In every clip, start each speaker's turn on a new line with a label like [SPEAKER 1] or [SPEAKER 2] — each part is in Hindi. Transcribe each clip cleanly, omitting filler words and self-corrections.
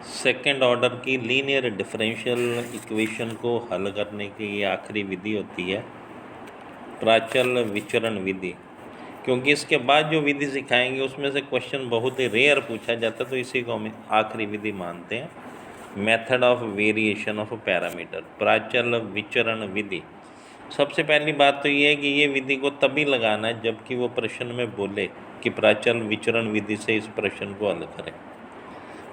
[SPEAKER 1] सेकंड ऑर्डर की लीनियर डिफरेंशियल इक्वेशन को हल करने की ये आखिरी विधि होती है, प्राचल विचरण विधि। क्योंकि इसके बाद जो विधि सिखाएंगे उसमें से क्वेश्चन बहुत ही रेयर पूछा जाता है, तो इसी को हम आखिरी विधि मानते हैं। Method of variation of parameter, प्राचल विचरण विधि। सबसे पहली बात तो ये है कि ये विधि को तभी लगाना है जबकि वो प्रश्न में बोले कि प्राचल विचरण विधि से इस प्रश्न को हल करें,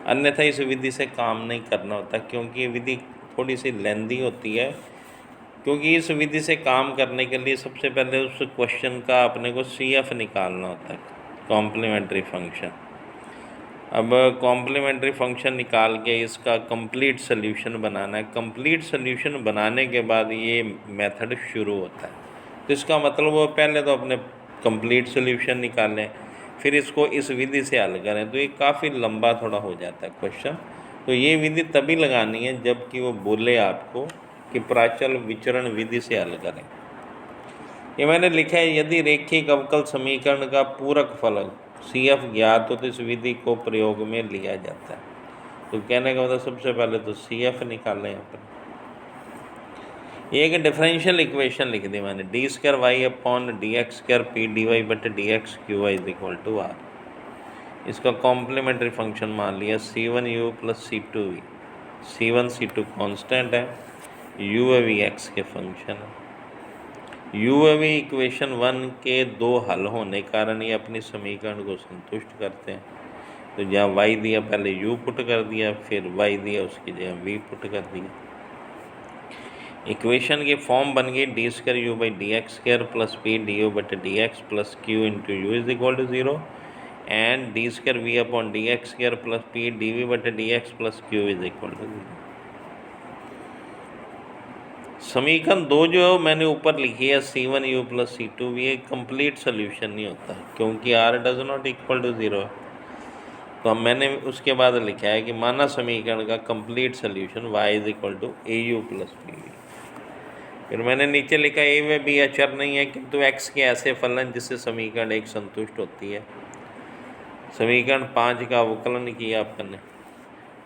[SPEAKER 1] अन्यथा इस विधि से काम नहीं करना होता। क्योंकि ये विधि थोड़ी सी लेंदी होती है, क्योंकि इस विधि से काम करने के लिए सबसे पहले उस क्वेश्चन का अपने को CF निकालना होता है, कॉम्प्लीमेंट्री फंक्शन। अब कॉम्प्लीमेंट्री फंक्शन निकाल के इसका कंप्लीट सॉल्यूशन बनाना है। कंप्लीट सॉल्यूशन बनाने के बाद ये मेथड शुरू होता है। तो इसका मतलब वो पहले तो अपने कंप्लीट सॉल्यूशन निकालें, फिर इसको इस विधि से हल करें, तो ये काफ़ी लंबा थोड़ा हो जाता है क्वेश्चन। तो ये विधि तभी लगानी है जबकि वो बोले आपको कि प्राचल विचरण विधि से हल करें। ये मैंने लिखा है, यदि रेखिक अवकल समीकरण का पूरक फलन CF ज्ञात हो तो इस विधि को प्रयोग में लिया जाता है। तो कहने का मतलब सबसे पहले तो CF निकालें यहाँ पर। एक डिफरेंशियल इक्वेशन लिख दी मैंने, d2y/dx² p dy/dx qy = r। इसका कॉम्प्लीमेंट्री फंक्शन मान लिया c1u + c2v। c1 c2 constant है, u v x के फंक्शन है। u v इक्वेशन 1 के दो हल होने के कारण ये अपनी समीकरण को संतुष्ट करते हैं। तो जहाँ y दिया पहले u पुट कर दिया, फिर y दिया उसकी जगह v पुट कर दिया। इक्वेशन की फॉर्म बन गई d2u/dx² + p du/dx + q × u = 0 and d2v/dx² + p dv/dx + q = 0। समीकरण 2 जो मैंने ऊपर लिखी है c1u + c2v, ये कंप्लीट सोल्यूशन नहीं होता क्योंकि r ≠ 0 है। तो मैंने उसके बाद लिखा है कि माना समीकरण का complete solution y = au + b। फिर मैंने नीचे लिखा a में b अचर नहीं है, किंतु x के ऐसे फलन जिससे समीकरण 1 संतुष्ट होती है। समीकरण 5 का अवकलन किया आपने।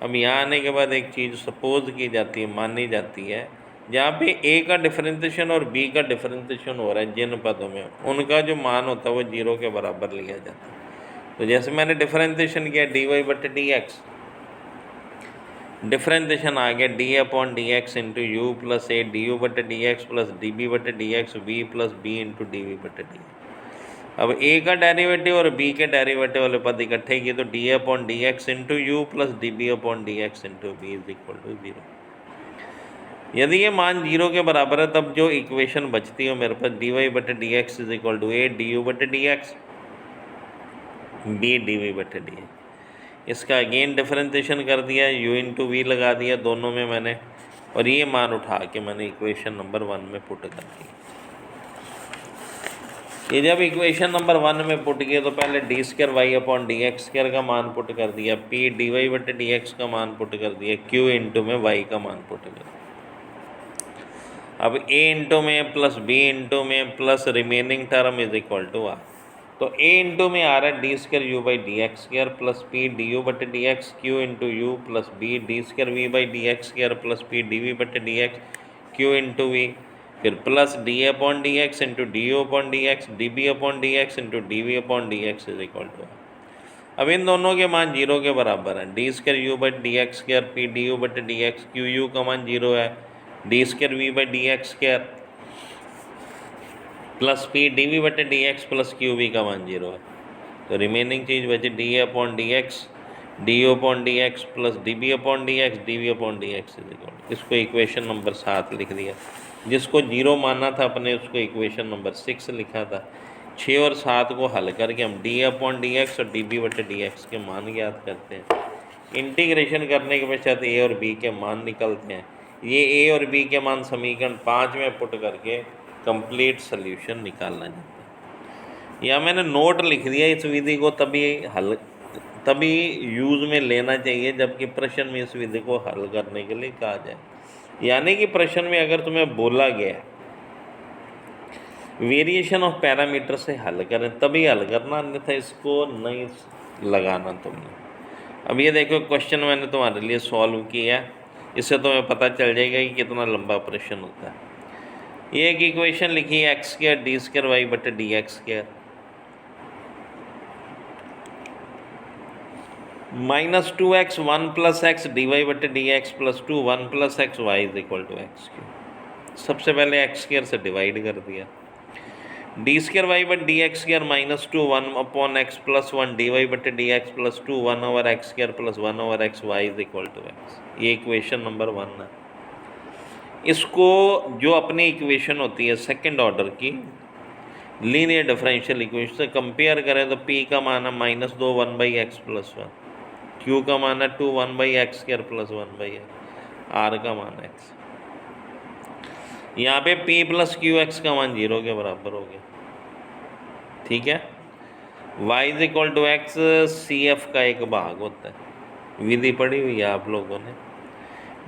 [SPEAKER 1] अब यहाँ आने के बाद एक चीज़ सपोज की जाती है, मानी जाती है, जहाँ पे a का डिफरेंशिएशन और b का डिफरेंशिएशन हो रहा है जिन पदों में, उनका जो मान होता है वो 0 के बराबर लिया जाता है। तो जैसे मैंने डिफरेंशिएशन किया dy/dx, डिफरेंशिएशन आ गया d/dx × u + a du/dx + db/dx v + b × dv/dx। अब a का डेरिवेटिव और b के डेरिवेटिव वाले पद इकट्ठे किए तो d/dx × u + db/dx × b = 0। यदि ये मान 0 के बराबर है तब जो इक्वेशन बचती है मेरे पास dy/dx = a du/dx b dv/dx। इसका अगेन डिफरेंशिएशन कर दिया, u × v लगा दिया दोनों में मैंने, और ये मान उठा के मैंने इक्वेशन नंबर 1 में पुट कर दिया। ये जब इक्वेशन नंबर 1 में पुट किया तो पहले d2y/dx² का मान पुट कर दिया, p dy/dx का मान पुट कर दिया, q × में y का मान पुट कर दिया। अब a × में प्लस b × में प्लस रिमेनिंग टर्म = r। तो a × में आ रहा है d2u/dx² + p du/dx q × u + b d2v/dx² + p dv/dx q × v, फिर plus d/dx × du/dx db/dx × dv/dx = r। अब इन दोनों के मान 0 के बराबर हैं। d2u/dx² p du/dx q का मान 0 है, d2v/dx² plus p dv/dx + qv का मान 0 है। तो रिमेनिंग चीज़ बची d/dx du/dx + db/dx dv/dx = इसको इक्वेशन नंबर 7 लिख दिया। जिसको 0 माना था अपने उसको इक्वेशन नंबर 6 लिखा था। 6 और 7 को हल करके हम d/dx और db/dx के मान ज्ञात करते हैं। इंटीग्रेशन करने के पश्चात a और b के मान निकलते हैं। ये a और b के मान समीकरण 5 में पुट करके कंप्लीट सॉल्यूशन निकालना चाहते हैं। या मैंने नोट लिख दिया, इस विधि को तभी यूज़ में लेना चाहिए जबकि प्रश्न में इस विधि को हल करने के लिए कहा जाए। यानी कि प्रश्न में अगर तुम्हें बोला गया वेरिएशन ऑफ पैरामीटर से हल करें तभी हल करना, अन्यथा इसको नहीं लगाना तुमने। अब ये देखो क्वेश्चन मैंने तुम्हारे लिए सॉल्व किया है, इससे तुम्हें पता चल जाएगा कि कितना लंबा प्रश्न होता है। ये एक इक्वेशन लिखी है x square d square y बटे d x square minus 2x 1 plus x d y बटे d x plus 2 1 plus x y is equal to x Q. सबसे पहले एक्स स्क्वायर से डिवाइड कर दिया, डी स्क्वायर वाई बट d x square minus 2 1 upon x plus 1 d y बटे d x plus 2 1 over x square plus 1 over x y is equal to x. ये इक्वेशन नंबर 1 है। इसको जो अपनी इक्वेशन होती है सेकंड ऑर्डर की लीनियर डिफरेंशियल इक्वेशन से कंपेयर करें तो p का मान है -2 1 बाई एक्स प्लस 1, q का मान है 2 1 by x square plus 1 by x, r का मान है x। यहाँ पे p प्लस क्यू एक्स का मान 0 के बराबर हो गया, ठीक है। y is equal to x c F का एक भाग होता है, विधि पढ़ी हुई है आप लोगों ने।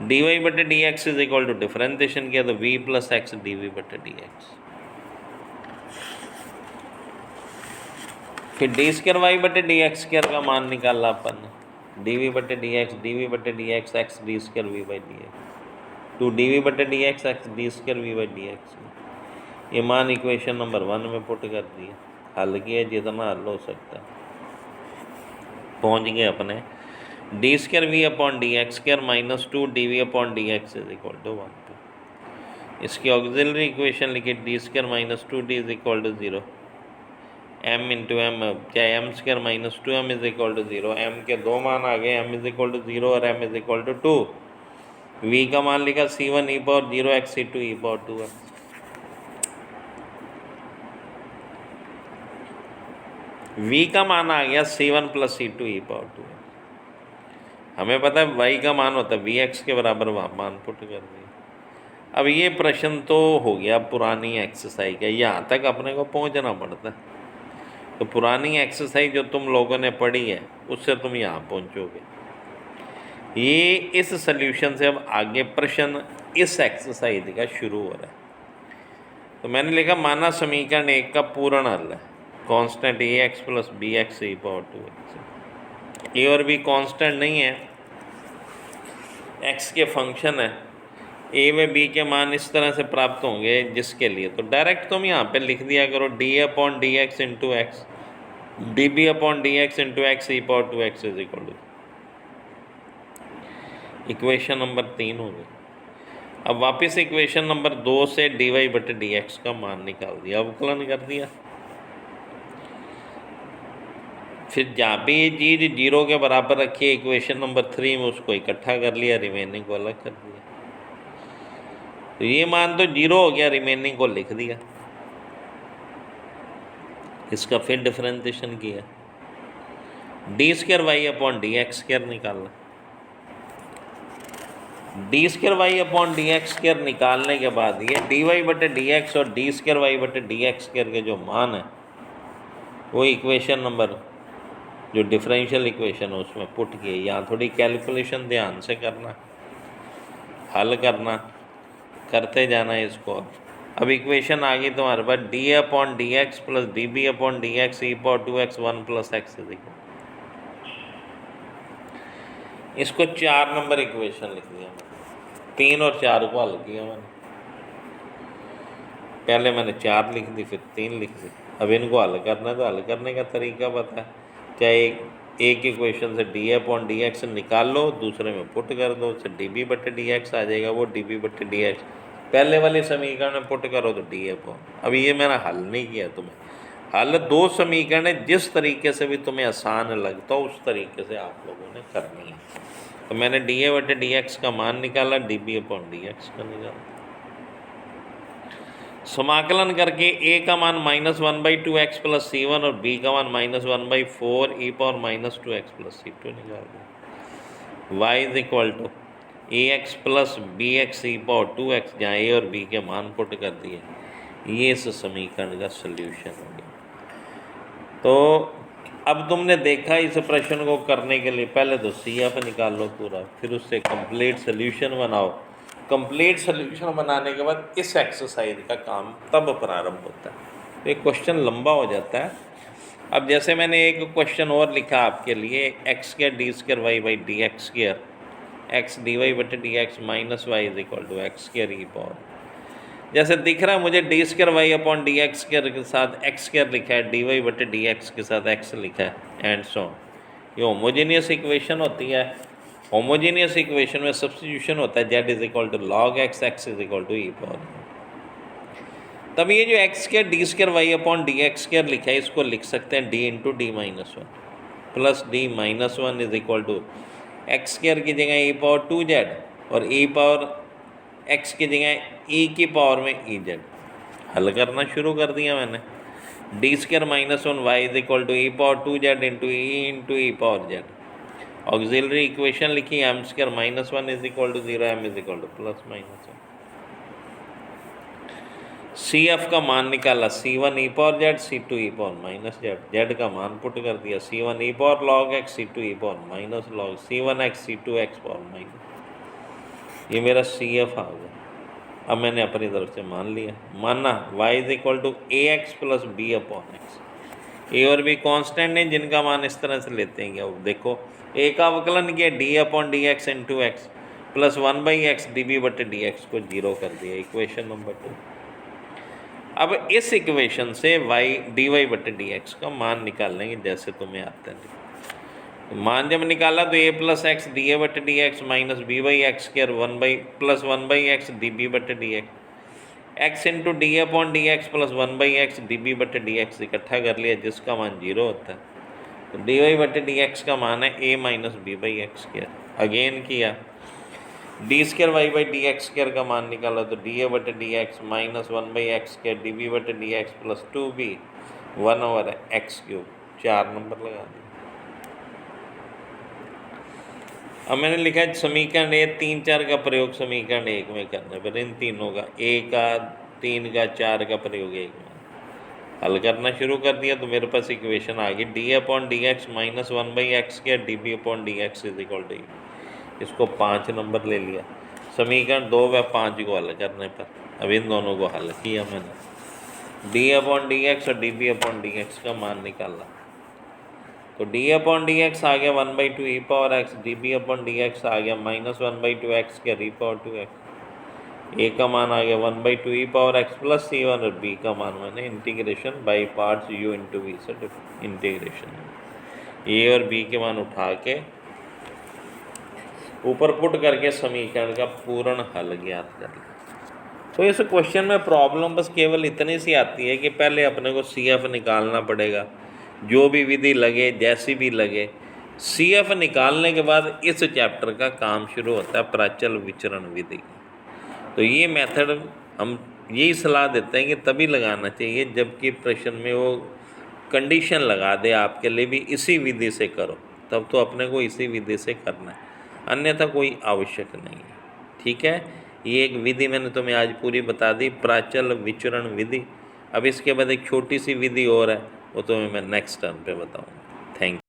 [SPEAKER 1] डी वाई बटे d x is equal to differentiation किया तो v plus x d v बटे डी एक्स। फिर डी स्क्वायर वाई बटे डी एक्स स्क्वायर का मान निकाला अपन, डी वी बटे d x x d square v by d x, two d v बटे d x x d square v by d x. ये मान इक्वेशन नंबर 1 में पुट कर दिया, हल किया जितना हल हो सकता है, पहुँच गए अपने d square v upon d x square minus 2 d v upon d x is equal to 1। इसकी ऑक्सिलरी इक्वेशन लिखी d square minus 2 d is equal to 0, m into m, चाहे m square minus 2m is equal to 0। M के दो मान आ गए, एम इज इक्वल टू 0 और m is equal to 2। V का मान लिखा c1 e power 0 x c2 e power 2 x. v का मान आ गया c1 plus c2 e power 2 x. हमें पता है y का मान होता है vx के बराबर, वहाँ मान पुट कर दिया। अब ये प्रश्न तो हो गया पुरानी एक्सरसाइज का, यहाँ तक अपने को पहुँचना पड़ता है। तो पुरानी एक्सरसाइज जो तुम लोगों ने पढ़ी है उससे तुम यहाँ पहुँचोगे। ये इस सल्यूशन से अब आगे प्रश्न इस एक्सरसाइज का शुरू हो रहा है। तो मैंने लिखा माना समीकरण 1 का पूर्ण हल है, constant A x plus b x e power 2 x. A और बी कांस्टेंट नहीं है, एक्स के फंक्शन है। ए व बी के मान इस तरह से प्राप्त होंगे जिसके लिए तो डायरेक्ट तुम यहाँ पे लिख दिया करो d upon d x into x d b upon d x into x e power 2 x is equal to, equation number 3 हो गई। अब वापस इक्वेशन नंबर 2 से डी वाई बटे डी एक्स का मान निकाल दिया, अवकलन कर दिया। फिर जहाँ पे ये चीज़ 0 के बराबर रखी है इक्वेशन नंबर 3 में, उसको इकट्ठा कर लिया, रिमेनिंग को अलग कर दिया। तो ये मान तो 0 हो गया, रिमेनिंग को लिख दिया। इसका फिर डिफरेंशिएशन किया, d square y upon d x square निकालना। D square y upon d x square निकालने के बाद ये डी वाई बटे डी एक्स और डी स्क्वायर वाई बटे डी एक्स स्क्वायर के जो मान है वो इक्वेशन नंबर जो डिफरेंशियल इक्वेशन है उसमें पुट किए। यहाँ थोड़ी कैलकुलेशन ध्यान से करना, हल करना, करते जाना इसको। अब इक्वेशन आ गई तुम्हारे पास d upon d x plus d b upon d x e power 2 x 1 plus x is equal, इसको 4 नंबर इक्वेशन लिख दिया मैंने, 3 और 4 को हल किया मैंने। पहले मैंने 4 लिख दी, फिर 3 लिख दी। अब इनको हल करना है तो हल करने का तरीका पता है, चाहे एक इक्वेशन से डी अपॉन डी एक्स निकाल लो, दूसरे में पुट कर दो, उससे डी बी बटे डी एक्स आ जाएगा, वो डी बी बटे डी एक्स पहले वाले समीकरण में पुट करो तो डी अपॉन। अभी ये मैंने हल नहीं किया तुम्हें, हल 2 समीकरण है, जिस तरीके से भी तुम्हें आसान लगता हो उस तरीके से आप लोगों ने करनी है। तो मैंने डी ए बटे डी एक्स का मान निकाला, d b upon d x का निकाला। समाकलन करके ए का मान -1/2 एक्स प्लस c1 और बी का मान -1/4 ई पावर -2 एक्स प्लस c2 निकाल दिया। Y is equal to a x plus b x e power 2 x, जहाँ ए और बी के मान पुट कर दिए। ये इस समीकरण का सल्यूशन हो गया। तो अब तुमने देखा इस प्रश्न को करने के लिए पहले तो सी एफ निकाल लो पूरा, फिर उससे कंप्लीट सल्यूशन बनाओ। कंप्लीट सल्यूशन बनाने के बाद इस एक्सरसाइज का काम तब प्रारंभ होता है। तो ये क्वेश्चन लंबा हो जाता है, अब जैसे मैंने एक क्वेश्चन और लिखा आपके लिए, x square d square y by d x square x d y बटे d x minus y is equal to x square e power. जैसे दिख रहा है मुझे d square y upon d x square के साथ एक्स स्क्र लिखा है, डी वाई बटे डी एक्स के साथ एक्स लिखा है, एंड सो ये होमोजीनियस इक्वेशन होती है। होमोजीनियस इक्वेशन में सब्स्टिट्यूशन होता है z is equal to log x, x is equal to e power. तब ये जो x square d square y upon d x square लिखा है, इसको लिख सकते हैं d into d minus one plus d minus one is equal to x square की जगह ई पावर टू जेड और ई पावर एक्स की जगह ई की पावर में ई जेड। हल करना शुरू कर दिया मैंने। D square minus one y is equal to e power two z into e power z. Auxiliary equation लिखी, m square minus one is equal to zero, m is equal to plus minus one. C F का मान निकाला, C one e power z, C two e power minus z. Z का मान पुट कर दिया, C one e power log x, सी two e power minus log, c one x, सी टू एक्स पावर माइनस। ये मेरा सी एफ आ गया। अब मैंने अपनी तरफ से मान लिया, माना y is equal to a x plus b upon x. A और बी कॉन्स्टेंट हैं जिनका मान इस तरह से लेते हैं। क्या देखो, ए का अवकलन किया d upon d x into x plus one by x d b बटे डी एक्स को जीरो कर दिया, इक्वेशन नंबर 2। अब इस इक्वेशन से वाई डी वाई बटे डी एक्स का मान निकाल लेंगे जैसे तुम्हें आता है। मान जब निकाला तो a plus x d a बटे d x minus b by x square one by x d b बटे d x into d upon d x plus one by x d b बटे डी एक्स इकट्ठा कर लिया जिसका मान जीरो होता है। तो डी वाई बटे डी एक्स का मान है a minus b by x square. Again किया, d square y by d x square का मान निकाला तो डी ए बटे d x minus one by x square d b बटे d x plus two b one over x cube, 4 number लगा दिए। अब मैंने लिखा है समीकरण ए 3 4 का प्रयोग समीकरण 1 में करना है, फिर इन तीनों का ए का 3 का 4 का प्रयोग 1 में हल करना शुरू कर दिया। तो मेरे पास इक्वेशन आ गई d upon d x minus one by x square d b upon d x is equal to, इसको 5 नंबर ले लिया। समीकरण 2 व 5 को हल करने पर अब इन दोनों को हल किया मैंने। डी अपॉन डी एक्स और d b upon d x का मान निकाला तो डी अपॉन डी एक्स आ गया 1 by two e power x, d b upon d x आ गया माइनस 1 बाई टू एक्स के ई पावर 2 एक्स। ए का मान आ गया 1 by two e power x plus c one और बी का मान मैंने integration by parts u into v से इंटीग्रेशन ए और बी के मान उठा के ऊपर पुट करके समीकरण का पूर्ण हल ज्ञात कर लिया। तो इस क्वेश्चन में प्रॉब्लम बस केवल इतनी सी आती है कि पहले अपने को सी एफ निकालना पड़ेगा, जो भी विधि लगे जैसी भी लगे। सी एफ निकालने के बाद इस चैप्टर का काम शुरू होता है प्राचल विचरण विधि। तो ये मेथड हम यही सलाह देते हैं कि तभी लगाना चाहिए जबकि प्रश्न में वो कंडीशन लगा दे आपके लिए भी इसी विधि से करो, तब तो अपने को इसी विधि से करना है, अन्यथा कोई आवश्यक नहीं है। ठीक है, ये एक विधि मैंने तुम्हें आज पूरी बता दी, प्राचल विचरण विधि। अब इसके बाद एक छोटी सी विधि और है, वो तुम्हें मैं नेक्स्ट टर्म पे बताऊँगा। Thank you.